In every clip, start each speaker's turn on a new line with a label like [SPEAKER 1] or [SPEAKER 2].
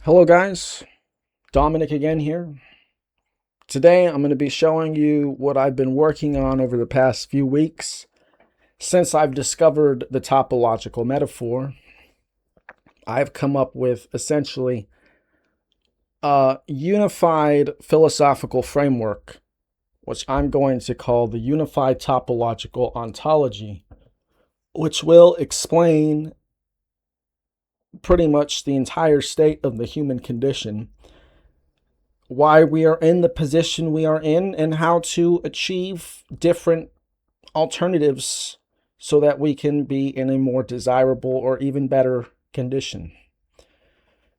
[SPEAKER 1] Hello guys, Dominic again here. Today I'm going to be showing you what I've been working on over the past few weeks since I've discovered the topological metaphor. I've come up with essentially a unified philosophical framework, which I'm going to call the unified topological ontology, which will explain pretty much the entire state of the human condition, why we are in the position we are in, and how to achieve different alternatives so that we can be in a more desirable or even better condition.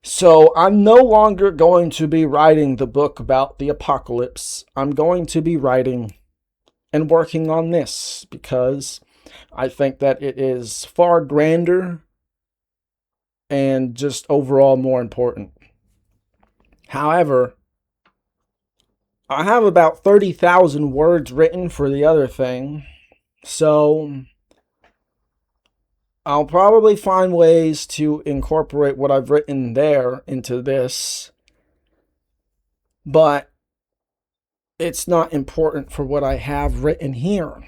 [SPEAKER 1] So I'm no longer going to be writing the book about the apocalypse. I'm going to be writing and working on this because I think that it is far grander and just overall more important. However, I have about 30,000 words written for the other thing, so I'll probably find ways to incorporate what I've written there into this, but it's not important for what I have written here.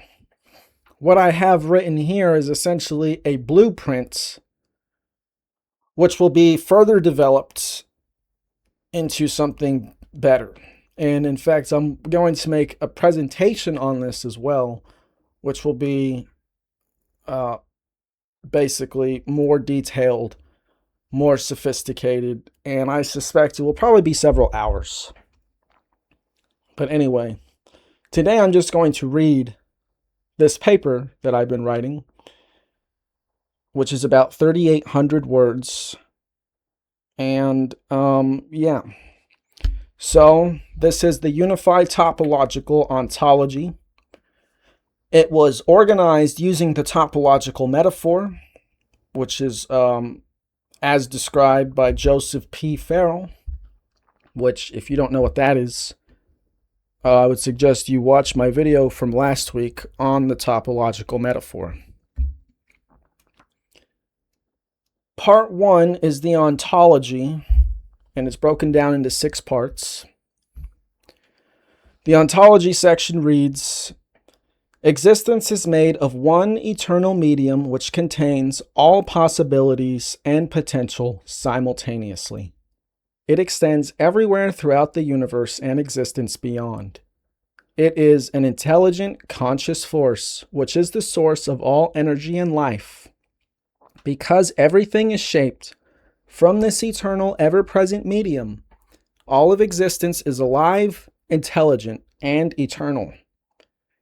[SPEAKER 1] What I have written here is essentially a blueprint which will be further developed into something better. And in fact, I'm going to make a presentation on this as well, which will be basically more detailed, more sophisticated, and I suspect it will probably be several hours. But anyway, today I'm just going to read this paper that I've been writing, which is about 3,800 words. And yeah. So this is the Unified Topological Ontology. It was organized using the topological metaphor, which is as described by Joseph P. Farrell, which, if you don't know what that is, I would suggest you watch my video from last week on the topological metaphor. Part 1 is the ontology, and it's broken down into 6 parts. The ontology section reads, "Existence is made of one eternal medium which contains all possibilities and potential simultaneously. It extends everywhere throughout the universe and existence beyond. It is an intelligent, conscious force which is the source of all energy and life. Because everything is shaped from this eternal, ever-present medium, all of existence is alive, intelligent, and eternal.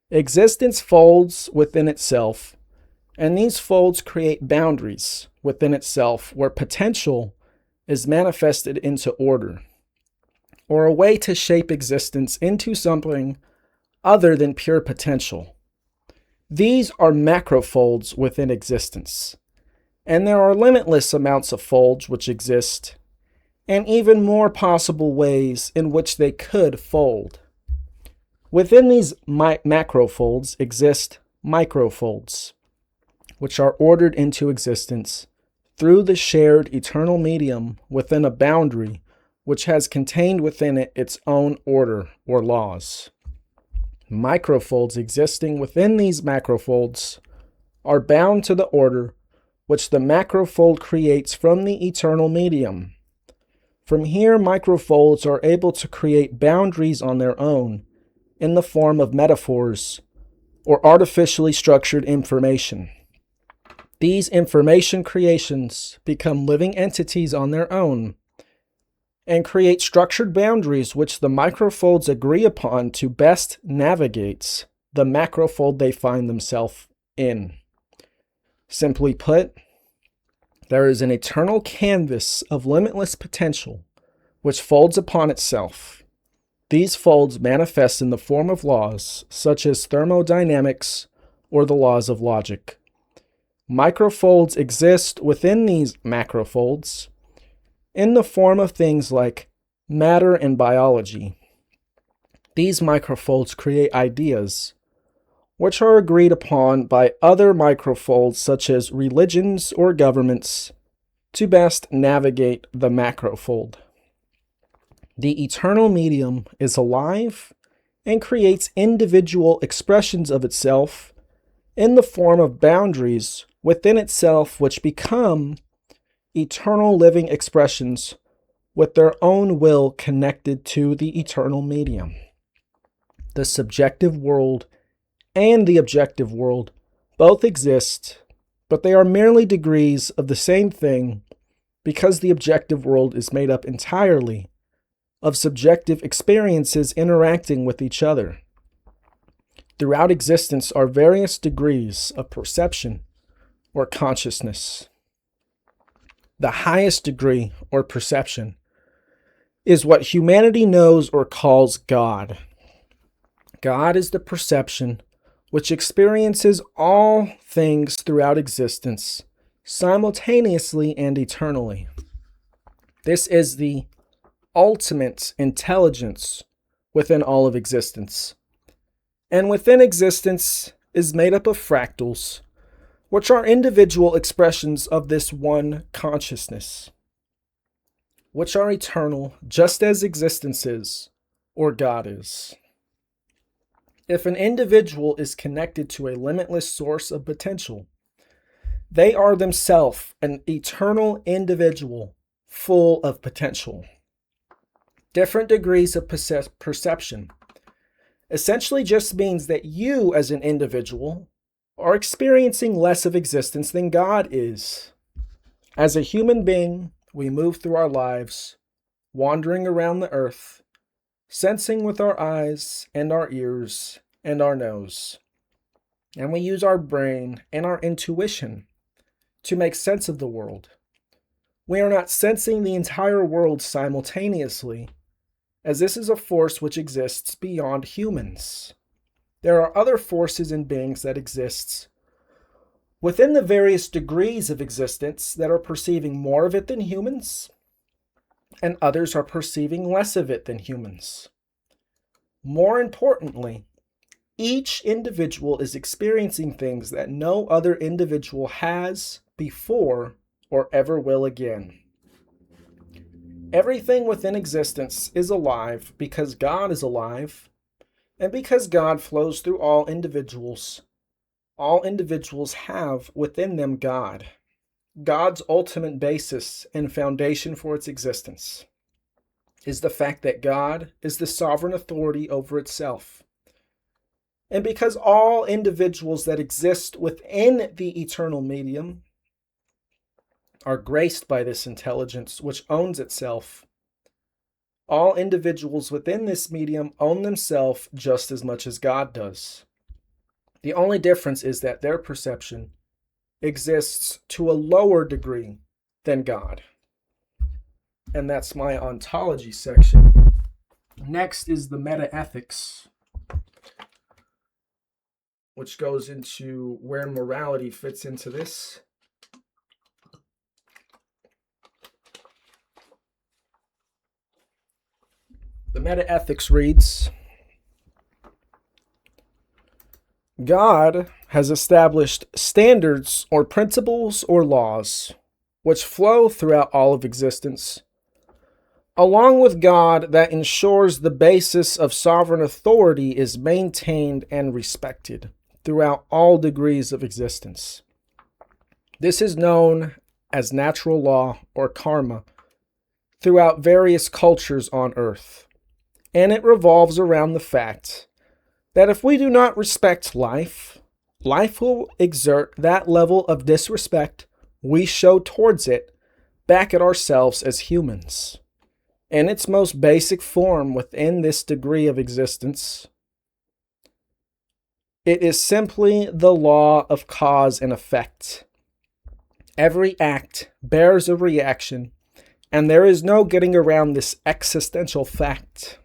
[SPEAKER 1] Existence folds within itself, and these folds create boundaries within itself where potential is manifested into order, or a way to shape existence into something other than pure potential. These are macrofolds within existence. And there are limitless amounts of folds which exist, and even more possible ways in which they could fold. Within these macrofolds exist microfolds, which are ordered into existence through the shared eternal medium within a boundary which has contained within it its own order or laws. Microfolds existing within these macrofolds are bound to the order which the macrofold creates from the eternal medium. From here, microfolds are able to create boundaries on their own in the form of metaphors or artificially structured information. These information creations become living entities on their own and create structured boundaries which the microfolds agree upon to best navigate the macrofold they find themselves in. Simply put, there is an eternal canvas of limitless potential which folds upon itself. These folds manifest in the form of laws such as thermodynamics or the laws of logic. Microfolds exist within these macrofolds in the form of things like matter and biology. These microfolds create ideas which are agreed upon by other microfolds such as religions or governments to best navigate the macrofold. The eternal medium is alive and creates individual expressions of itself in the form of boundaries within itself, which become eternal living expressions with their own will connected to the eternal medium. The subjective world and the objective world both exist, but they are merely degrees of the same thing, because the objective world is made up entirely of subjective experiences interacting with each other. Throughout existence are various degrees of perception or consciousness. The highest degree, or perception, is what humanity knows or calls God. God is the perception which experiences all things throughout existence, simultaneously and eternally. This is the ultimate intelligence within all of existence. And within existence is made up of fractals, which are individual expressions of this one consciousness, which are eternal just as existence is, or God is. If an individual is connected to a limitless source of potential, they are themselves an eternal individual full of potential. Different degrees of perception essentially just means that you as an individual are experiencing less of existence than God is. As a human being, we move through our lives, wandering around the earth, sensing with our eyes and our ears and our nose. And we use our brain and our intuition to make sense of the world. We are not sensing the entire world simultaneously, as this is a force which exists beyond humans. There are other forces and beings that exist within the various degrees of existence that are perceiving more of it than humans, and others are perceiving less of it than humans. More importantly, each individual is experiencing things that no other individual has before or ever will again. Everything within existence is alive because God is alive, and because God flows through all individuals have within them God, God's ultimate basis and foundation for its existence is the fact that God is the sovereign authority over itself. And because all individuals that exist within the eternal medium are graced by this intelligence which owns itself, all individuals within this medium own themselves just as much as God does. The only difference is that their perception exists to a lower degree than God. And that's my ontology section. Next is the metaethics, which goes into where morality fits into this. The metaethics reads, God has established standards or principles or laws which flow throughout all of existence, along with God that ensures the basis of sovereign authority is maintained and respected throughout all degrees of existence. This is known as natural law or karma throughout various cultures on earth, and it revolves around the fact that if we do not respect life, life will exert that level of disrespect we show towards it back at ourselves as humans. In its most basic form within this degree of existence, it is simply the law of cause and effect. Every act bears a reaction, and there is no getting around this existential fact.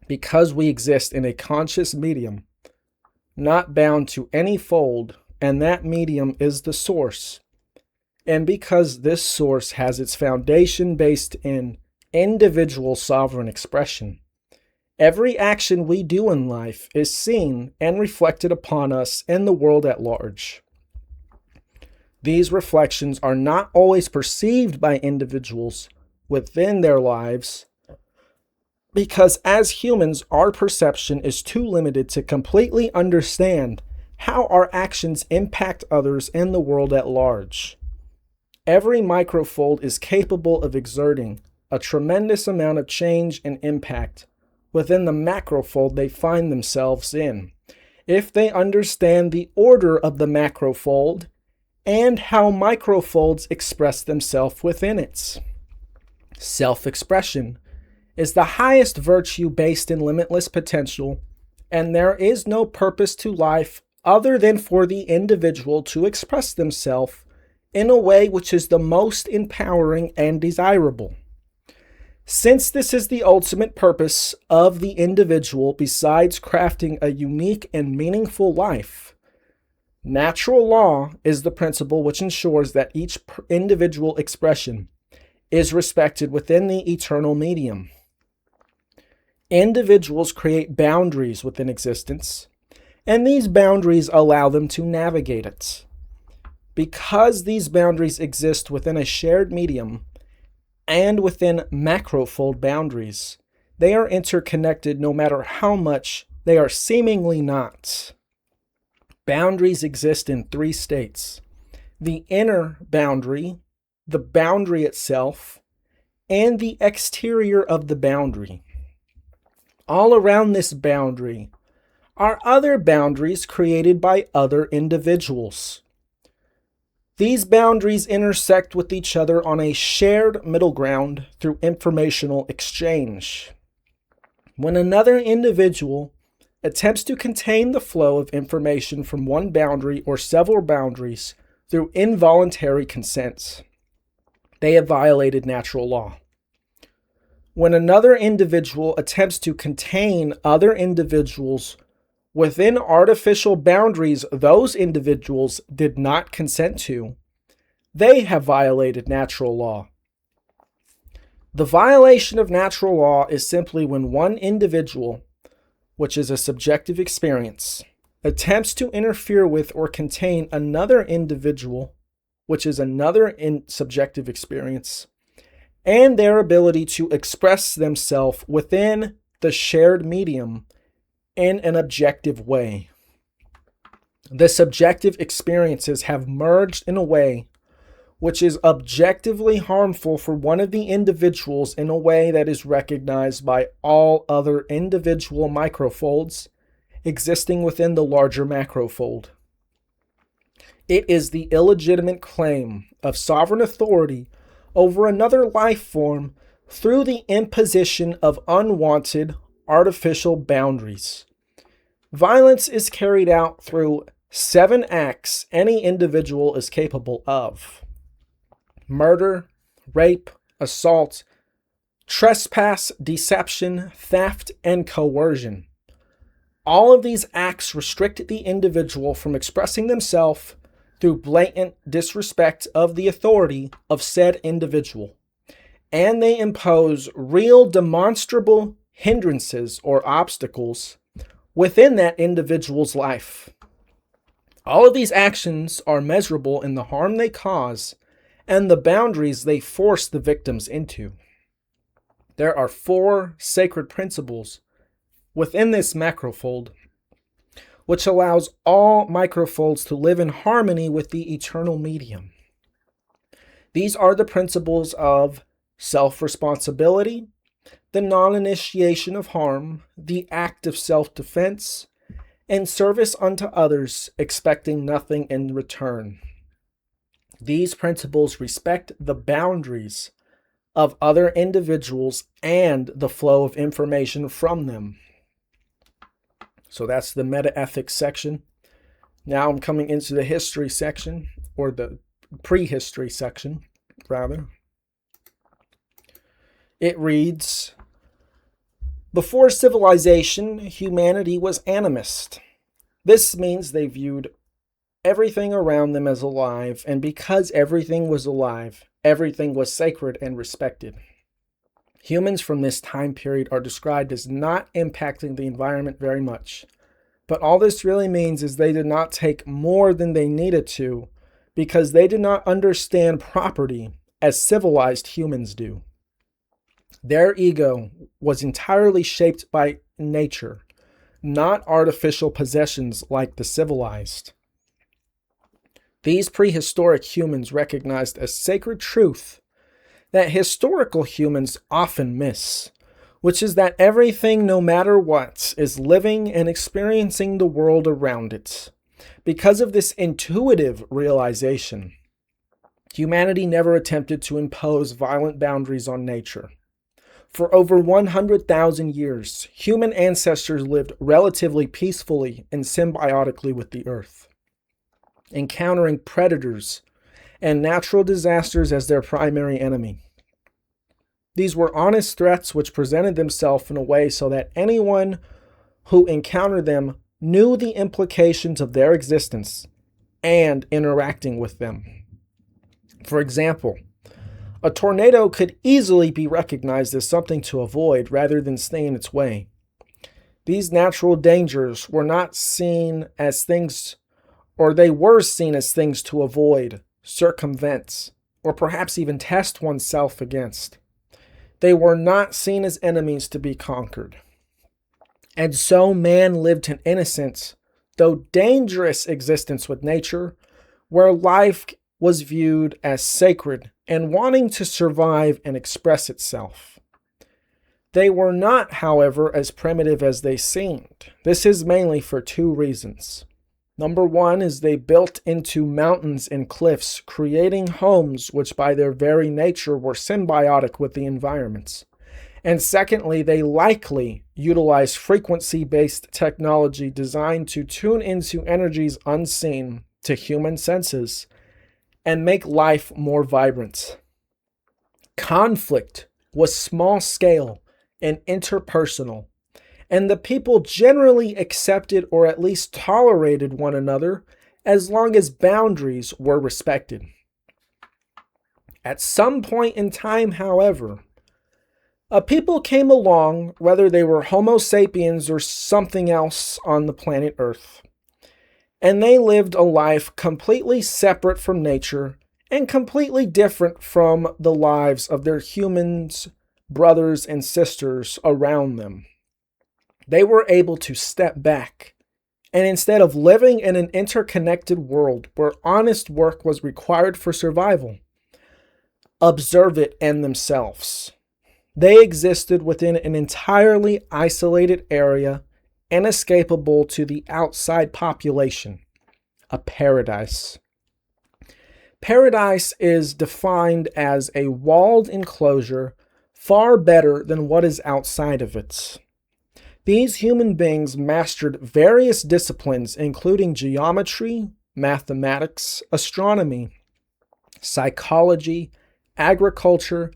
[SPEAKER 1] Because we exist in a conscious medium, not bound to any fold, and that medium is the source. And because this source has its foundation based in individual sovereign expression, every action we do in life is seen and reflected upon us in the world at large. These reflections are not always perceived by individuals within their lives, Because as humans, our perception is too limited to completely understand how our actions impact others and the world at large. Every microfold is capable of exerting a tremendous amount of change and impact within the macrofold they find themselves in, if they understand the order of the macrofold and how microfolds express themselves within it. Self-expression is the highest virtue based in limitless potential, and there is no purpose to life other than for the individual to express themselves in a way which is the most empowering and desirable. Since this is the ultimate purpose of the individual besides crafting a unique and meaningful life, natural law is the principle which ensures that each individual expression is respected within the eternal medium. Individuals create boundaries within existence, and these boundaries allow them to navigate it. Because these boundaries exist within a shared medium and within macrofold boundaries, they are interconnected no matter how much they are seemingly not. Boundaries exist in three states: the inner boundary, the boundary itself, and the exterior of the boundary. All around this boundary are other boundaries created by other individuals. These boundaries intersect with each other on a shared middle ground through informational exchange. When another individual attempts to contain the flow of information from one boundary or several boundaries through involuntary consent, they have violated natural law. When another individual attempts to contain other individuals within artificial boundaries those individuals did not consent to, they have violated natural law. The violation of natural law is simply when one individual, which is a subjective experience, attempts to interfere with or contain another individual, which is another subjective experience, and their ability to express themselves within the shared medium in an objective way. The subjective experiences have merged in a way which is objectively harmful for one of the individuals in a way that is recognized by all other individual microfolds existing within the larger macrofold. It is the illegitimate claim of sovereign authority over another life form through the imposition of unwanted artificial boundaries. Violence is carried out through 7 acts any individual is capable of: murder, rape, assault, trespass, deception, theft, and coercion. All of these acts restrict the individual from expressing themselves through blatant disrespect of the authority of said individual, and they impose real demonstrable hindrances or obstacles within that individual's life. All of these actions are measurable in the harm they cause and the boundaries they force the victims into. There are 4 sacred principles within this macrofold, which allows all microfolds to live in harmony with the eternal medium. These are the principles of self-responsibility, the non-initiation of harm, the act of self-defense, and service unto others, expecting nothing in return. These principles respect the boundaries of other individuals and the flow of information from them. So that's the meta-ethics section. Now I'm coming into the history section, or the prehistory section, rather. It reads, before civilization, humanity was animist. This means they viewed everything around them as alive, and because everything was alive, everything was sacred and respected. Humans from this time period are described as not impacting the environment very much. But all this really means is they did not take more than they needed to because they did not understand property as civilized humans do. Their ego was entirely shaped by nature, not artificial possessions like the civilized. These prehistoric humans recognized a sacred truth that historical humans often miss, which is that everything, no matter what, is living and experiencing the world around it. Because of this intuitive realization, humanity never attempted to impose violent boundaries on nature. For over 100,000 years, human ancestors lived relatively peacefully and symbiotically with the earth, encountering predators and natural disasters as their primary enemy. These were honest threats which presented themselves in a way so that anyone who encountered them knew the implications of their existence and interacting with them. For example, a tornado could easily be recognized as something to avoid rather than stay in its way. These natural dangers were not seen as things, or they were seen as things to avoid, circumvent, or perhaps even test oneself against. They were not seen as enemies to be conquered. And so man lived an innocent, though dangerous existence with nature, where life was viewed as sacred and wanting to survive and express itself. They were not, however, as primitive as they seemed. This is mainly for two reasons. Number one is they built into mountains and cliffs, creating homes which by their very nature were symbiotic with the environments. And secondly, they likely utilized frequency-based technology designed to tune into energies unseen to human senses and make life more vibrant. Conflict was small-scale and interpersonal, and the people generally accepted or at least tolerated one another as long as boundaries were respected. At some point in time, however, a people came along, whether they were Homo sapiens or something else on the planet Earth, and they lived a life completely separate from nature and completely different from the lives of their humans, brothers, and sisters around them. They were able to step back, and instead of living in an interconnected world where honest work was required for survival, observe it in themselves. They existed within an entirely isolated area, inescapable to the outside population, a paradise. Paradise is defined as a walled enclosure far better than what is outside of it. These human beings mastered various disciplines, including geometry, mathematics, astronomy, psychology, agriculture,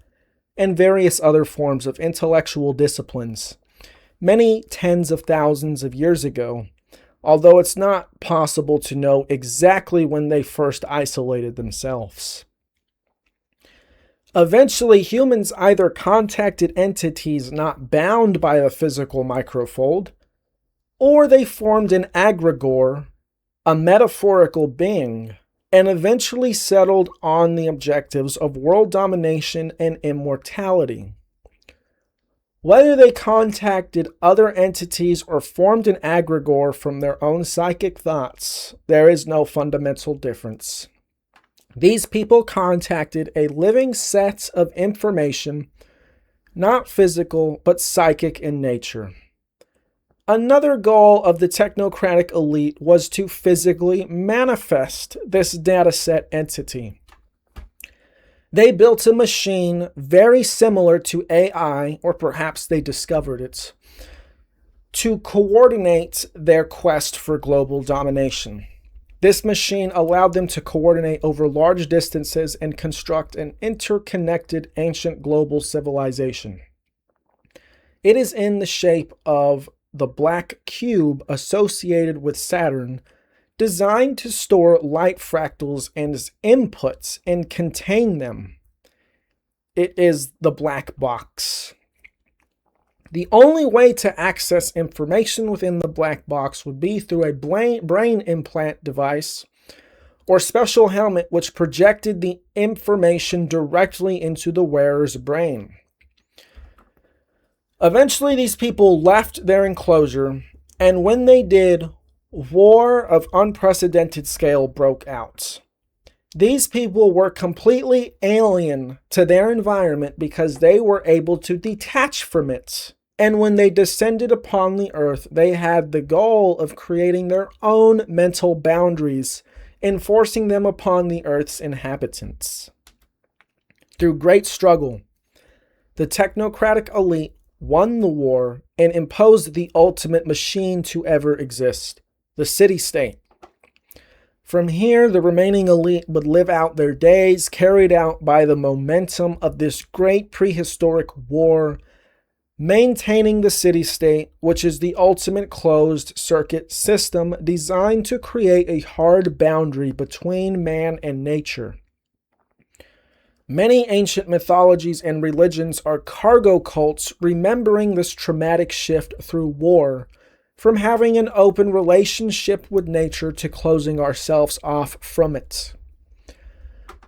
[SPEAKER 1] and various other forms of intellectual disciplines, many tens of thousands of years ago, although it's not possible to know exactly when they first isolated themselves. Eventually, humans either contacted entities not bound by a physical microfold, or they formed an egregore, a metaphorical being, and eventually settled on the objectives of world domination and immortality. Whether they contacted other entities or formed an egregore from their own psychic thoughts, there is no fundamental difference. These people contacted a living set of information, not physical, but psychic in nature. Another goal of the technocratic elite was to physically manifest this dataset entity. They built a machine very similar to AI, or perhaps they discovered it, to coordinate their quest for global domination. This machine allowed them to coordinate over large distances and construct an interconnected ancient global civilization. It is in the shape of the black cube associated with Saturn, designed to store light fractals as inputs and contain them. It is the black box. The only way to access information within the black box would be through a brain implant device or special helmet which projected the information directly into the wearer's brain. Eventually, these people left their enclosure, and when they did, war of unprecedented scale broke out. These people were completely alien to their environment because they were able to detach from it. And when they descended upon the earth, they had the goal of creating their own mental boundaries, enforcing them upon the earth's inhabitants. Through great struggle, the technocratic elite won the war and imposed the ultimate machine to ever exist, the city-state. From here, the remaining elite would live out their days, carried out by the momentum of this great prehistoric war, maintaining the city-state, which is the ultimate closed-circuit system designed to create a hard boundary between man and nature. Many ancient mythologies and religions are cargo cults remembering this traumatic shift through war, from having an open relationship with nature to closing ourselves off from it.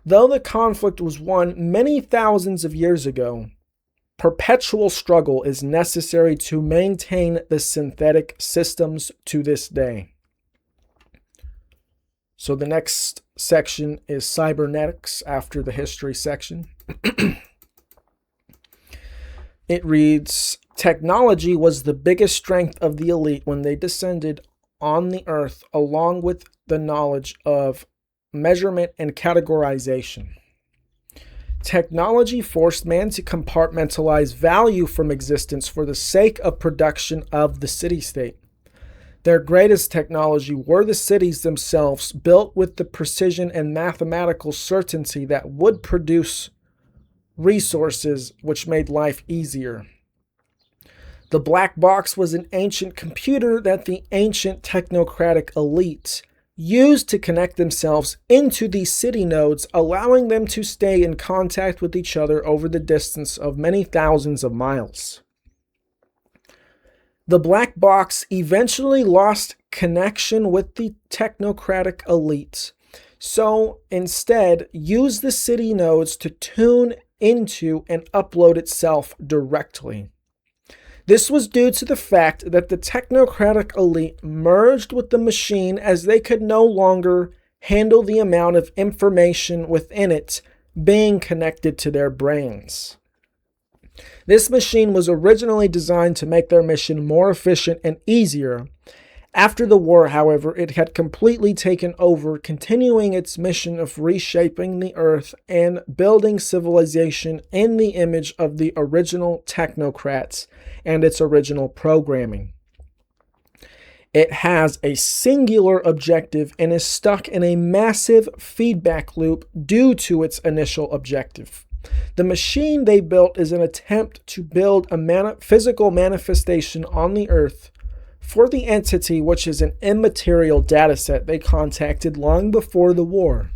[SPEAKER 1] Though the conflict was won many thousands of years ago, perpetual struggle is necessary to maintain the synthetic systems to this day. So the next section is cybernetics after the history section. It reads, technology was the biggest strength of the elite when they descended on the earth, along with the knowledge of measurement and categorization. Technology forced man to compartmentalize value from existence for the sake of production of the city-state. Their greatest technology were the cities themselves, built with the precision and mathematical certainty that would produce resources which made life easier. The black box was an ancient computer that the ancient technocratic elite used to connect themselves into these city nodes, allowing them to stay in contact with each other over the distance of many thousands of miles. The black box eventually lost connection with the technocratic elite, so instead used the city nodes to tune into and upload itself directly. This was due to the fact that the technocratic elite merged with the machine as they could no longer handle the amount of information within it being connected to their brains. This machine was originally designed to make their mission more efficient and easier. After the war, however, it had completely taken over, continuing its mission of reshaping the earth and building civilization in the image of the original technocrats and its original programming. It has a singular objective and is stuck in a massive feedback loop due to its initial objective. The machine they built is an attempt to build a physical manifestation on the earth for the entity, which is an immaterial dataset they contacted long before the war.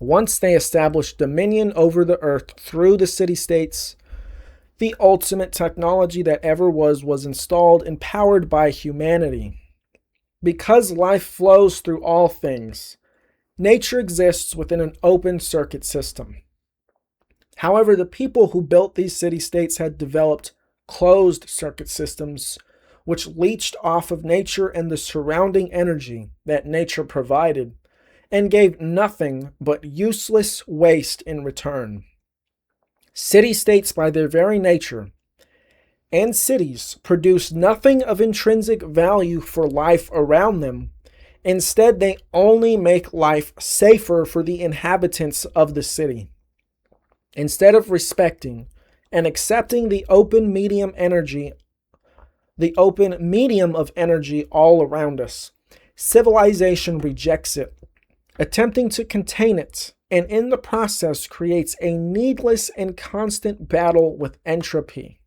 [SPEAKER 1] Once they established dominion over the earth through the city-states, the ultimate technology that ever was installed and powered by humanity. Because life flows through all things, nature exists within an open circuit system. However, the people who built these city-states had developed closed circuit systems which leached off of nature and the surrounding energy that nature provided, and gave nothing but useless waste in return. City-states, by their very nature, and cities produce nothing of intrinsic value for life around them. Instead, they only make life safer for the inhabitants of the city. Instead of respecting and accepting the open medium of energy all around us, civilization rejects it, attempting to contain it, and in the process creates a needless and constant battle with entropy.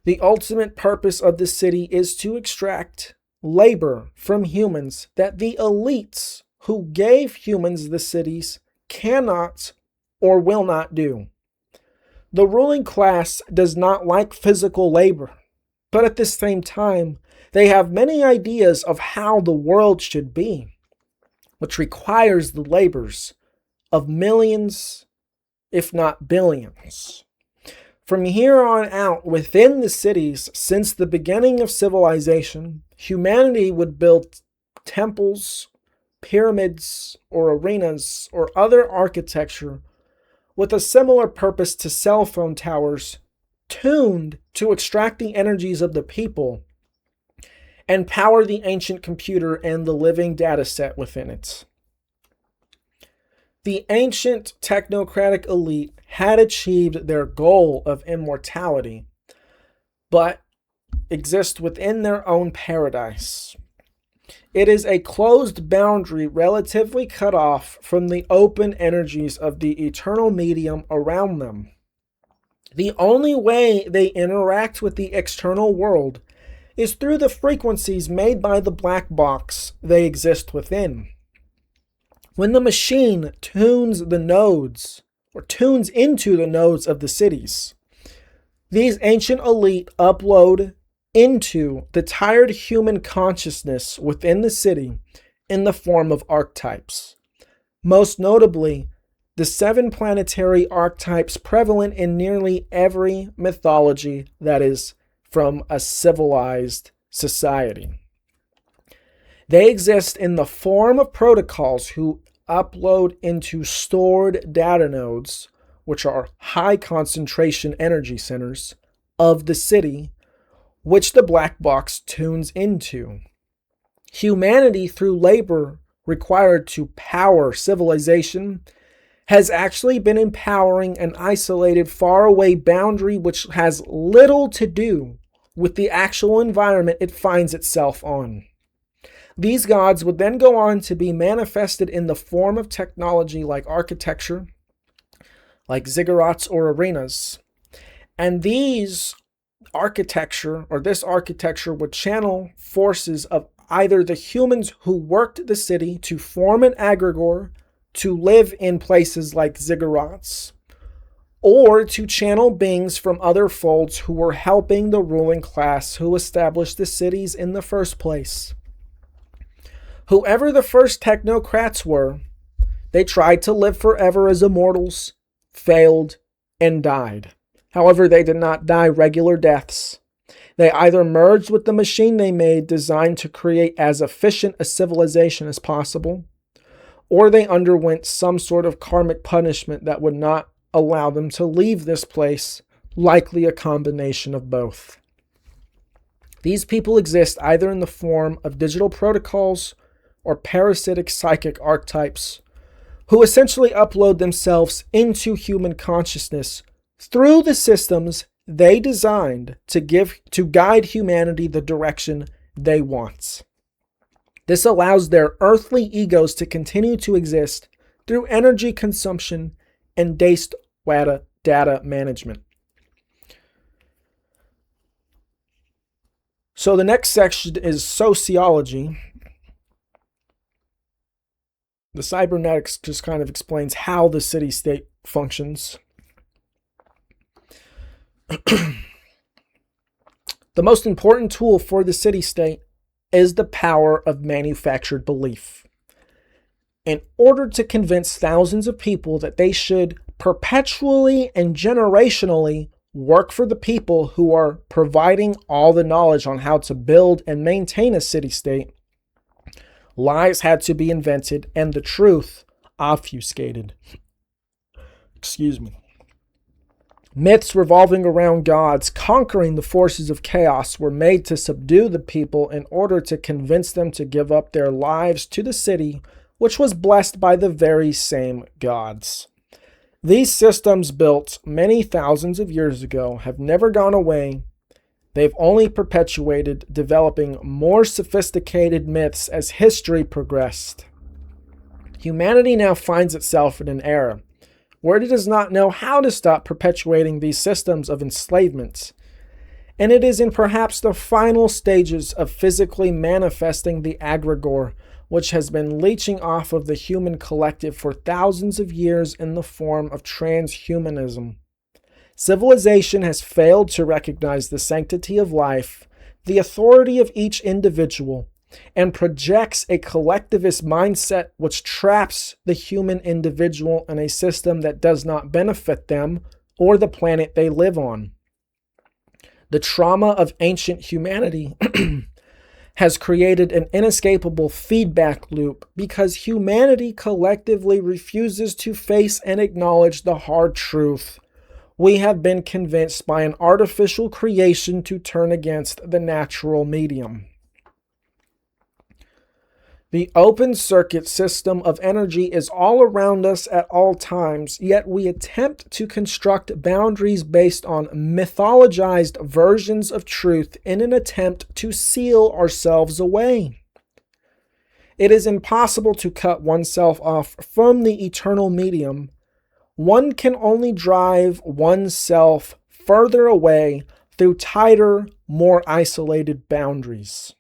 [SPEAKER 1] The ultimate purpose of the city is to extract labor from humans that the elites who gave humans the cities cannot or will not do. The ruling class does not like physical labor, but at the same time, they have many ideas of how the world should be, which requires the labors of millions, if not billions. From here on out, within the cities, since the beginning of civilization, humanity would build temples, pyramids, or arenas, or other architecture with a similar purpose to cell phone towers, tuned to extract the energies of the people and power the ancient computer and the living data set within it. The ancient technocratic elite had achieved their goal of immortality, but exist within their own paradise. It is a closed boundary relatively cut off from the open energies of the eternal medium around them. The only way they interact with the external world is through the frequencies made by the black box they exist within. When the machine tunes the nodes, or tunes into the nodes of the cities, these ancient elite upload into the tired human consciousness within the city in the form of archetypes. Most notably, the 7 planetary archetypes prevalent in nearly every mythology that is from a civilized society. They exist in the form of protocols who upload into stored data nodes, which are high concentration energy centers of the city, which the black box tunes into. Humanity, through labor required to power civilization, has actually been empowering an isolated, faraway boundary which has little to do with the actual environment it finds itself on. These gods would then go on to be manifested in the form of technology like architecture, like ziggurats or arenas. And this architecture would channel forces of either the humans who worked the city to form an egregore to live in places like ziggurats, or to channel beings from other folds who were helping the ruling class who established the cities in the first place. Whoever the first technocrats were, they tried to live forever as immortals, failed, and died. However, they did not die regular deaths. They either merged with the machine they made designed to create as efficient a civilization as possible, or they underwent some sort of karmic punishment that would not allow them to leave this place, likely a combination of both. These people exist either in the form of digital protocols or parasitic psychic archetypes, who essentially upload themselves into human consciousness through the systems they designed to guide humanity the direction they want. This allows their earthly egos to continue to exist through energy consumption and data management. So the next section is sociology. The cybernetics just kind of explains how the city-state functions. The most important tool for the city-state is the power of manufactured belief. In order to convince thousands of people that they should perpetually and generationally work for the people who are providing all the knowledge on how to build and maintain a city-state, lies had to be invented and the truth obfuscated. Excuse me. Myths revolving around gods conquering the forces of chaos were made to subdue the people in order to convince them to give up their lives to the city, which was blessed by the very same gods. These systems, built many thousands of years ago, have never gone away. They've only perpetuated, developing more sophisticated myths as history progressed. Humanity now finds itself in an era where it does not know how to stop perpetuating these systems of enslavement, and it is in perhaps the final stages of physically manifesting the egregore, which has been leeching off of the human collective for thousands of years in the form of transhumanism. Civilization has failed to recognize the sanctity of life, the authority of each individual, and projects a collectivist mindset which traps the human individual in a system that does not benefit them or the planet they live on. The trauma of ancient humanity has created an inescapable feedback loop because humanity collectively refuses to face and acknowledge the hard truth. We have been convinced by an artificial creation to turn against the natural medium. The open circuit system of energy is all around us at all times, yet we attempt to construct boundaries based on mythologized versions of truth in an attempt to seal ourselves away. It is impossible to cut oneself off from the eternal medium. One can only drive oneself further away through tighter, more isolated boundaries.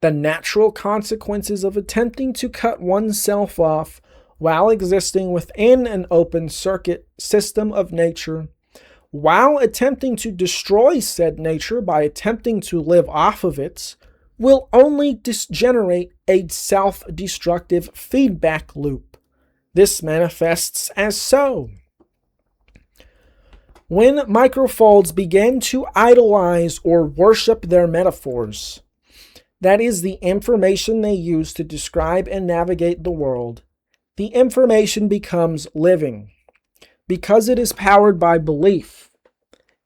[SPEAKER 1] The natural consequences of attempting to cut oneself off while existing within an open circuit system of nature, while attempting to destroy said nature by attempting to live off of it, will only generate a self-destructive feedback loop. This manifests as so. When microfolds begin to idolize or worship their metaphors, that is the information they use to describe and navigate the world, the information becomes living. Because it is powered by belief,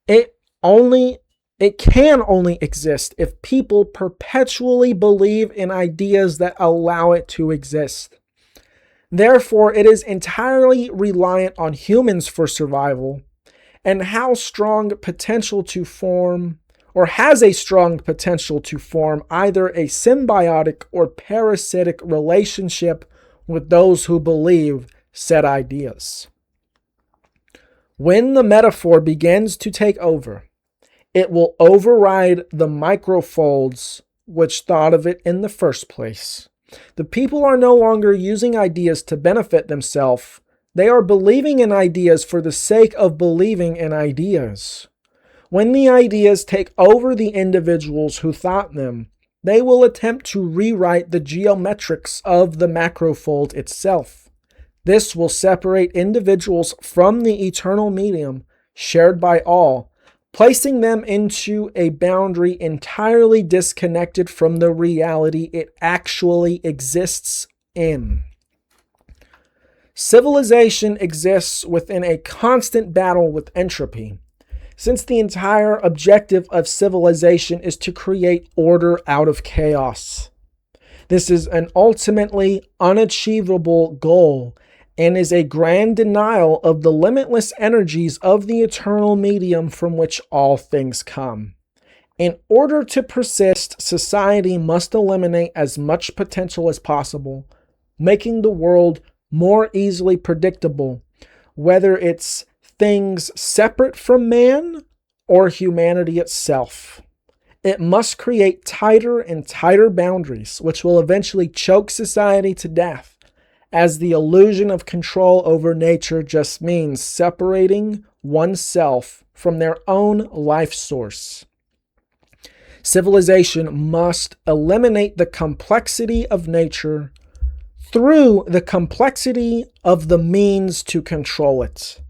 [SPEAKER 1] it can only exist if people perpetually believe in ideas that allow it to exist. Therefore, it is entirely reliant on humans for survival, and how strong potential to form, or has a strong potential to form, either a symbiotic or parasitic relationship with those who believe said ideas. When the metaphor begins to take over, it will override the microfolds which thought of it in the first place. The people are no longer using ideas to benefit themselves. They are believing in ideas for the sake of believing in ideas. When the ideas take over the individuals who thought them, they will attempt to rewrite the geometrics of the macrofold itself. This will separate individuals from the eternal medium shared by all, placing them into a boundary entirely disconnected from the reality it actually exists in. Civilization exists within a constant battle with entropy, since the entire objective of civilization is to create order out of chaos. This is an ultimately unachievable goal and is a grand denial of the limitless energies of the eternal medium from which all things come. In order to persist, society must eliminate as much potential as possible, making the world more easily predictable, whether it's things separate from man or humanity itself. It must create tighter and tighter boundaries, which will eventually choke society to death, as the illusion of control over nature just means separating oneself from their own life source. Civilization must eliminate the complexity of nature through the complexity of the means to control it.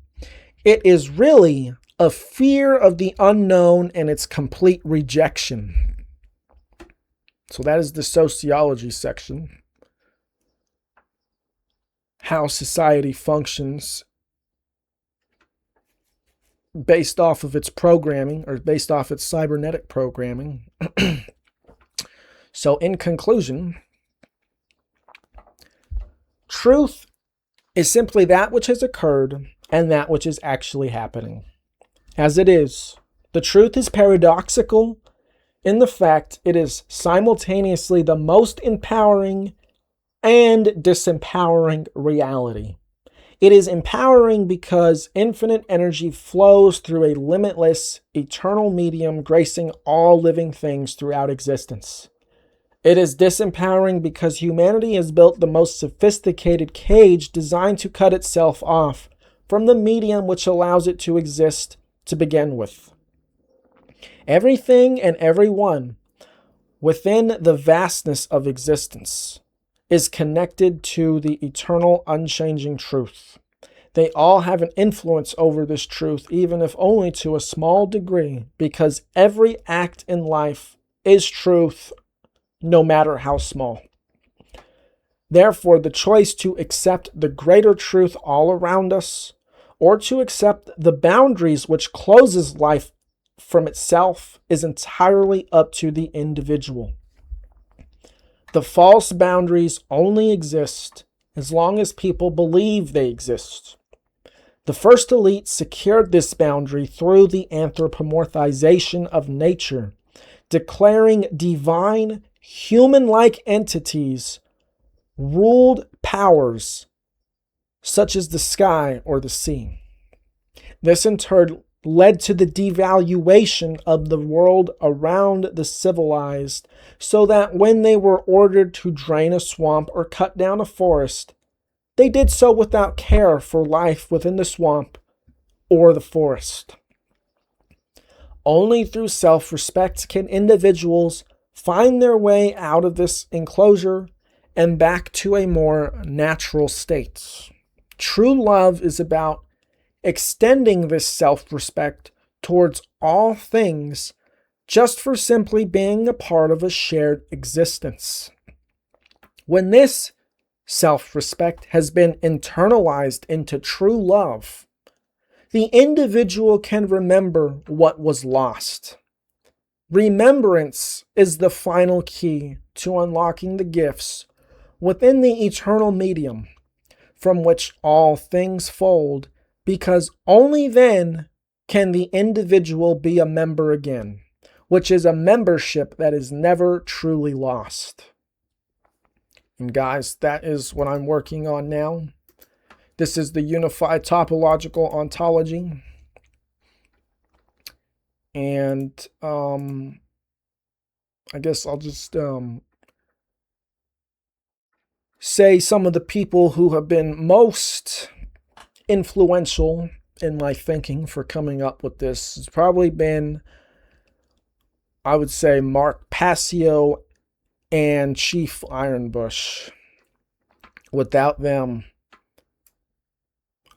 [SPEAKER 1] It is really a fear of the unknown and its complete rejection. So that is the sociology section. How society functions based off of its programming, or based off its cybernetic programming. So in conclusion, truth is simply that which has occurred and that which is actually happening. As it is, the truth is paradoxical in the fact it is simultaneously the most empowering and disempowering reality. It is empowering because infinite energy flows through a limitless, eternal medium gracing all living things throughout existence. It is disempowering because humanity has built the most sophisticated cage designed to cut itself off from the medium which allows it to exist to begin with. Everything and everyone within the vastness of existence is connected to the eternal, unchanging truth. They all have an influence over this truth, even if only to a small degree, because every act in life is truth, no matter how small. Therefore, the choice to accept the greater truth all around us, or to accept the boundaries which closes life from itself, is entirely up to the individual. The false boundaries only exist as long as people believe they exist. The first elite secured this boundary through the anthropomorphization of nature, declaring divine, human-like entities ruled powers such as the sky or the sea. This in turn led to the devaluation of the world around the civilized, so that when they were ordered to drain a swamp or cut down a forest, they did so without care for life within the swamp or the forest. Only through self-respect can individuals find their way out of this enclosure and back to a more natural state. True love is about extending this self-respect towards all things just for simply being a part of a shared existence. When this self-respect has been internalized into true love, the individual can remember what was lost. Remembrance is the final key to unlocking the gifts within the eternal medium from which all things fold, because only then can the individual be a member again, which is a membership that is never truly lost. And guys, that is what I'm working on now. This is the unified topological ontology. And I guess I'll just say some of the people who have been most influential in my thinking for coming up with this. It's probably been, I would say, Mark Passio and Chief Ironbush. Without them,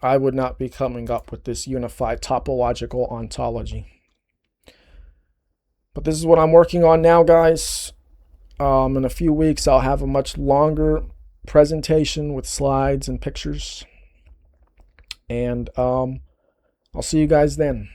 [SPEAKER 1] I would not be coming up with this unified topological ontology. But this is what I'm working on now, guys. In a few weeks, I'll have a much longer presentation with slides and pictures. And I'll see you guys then.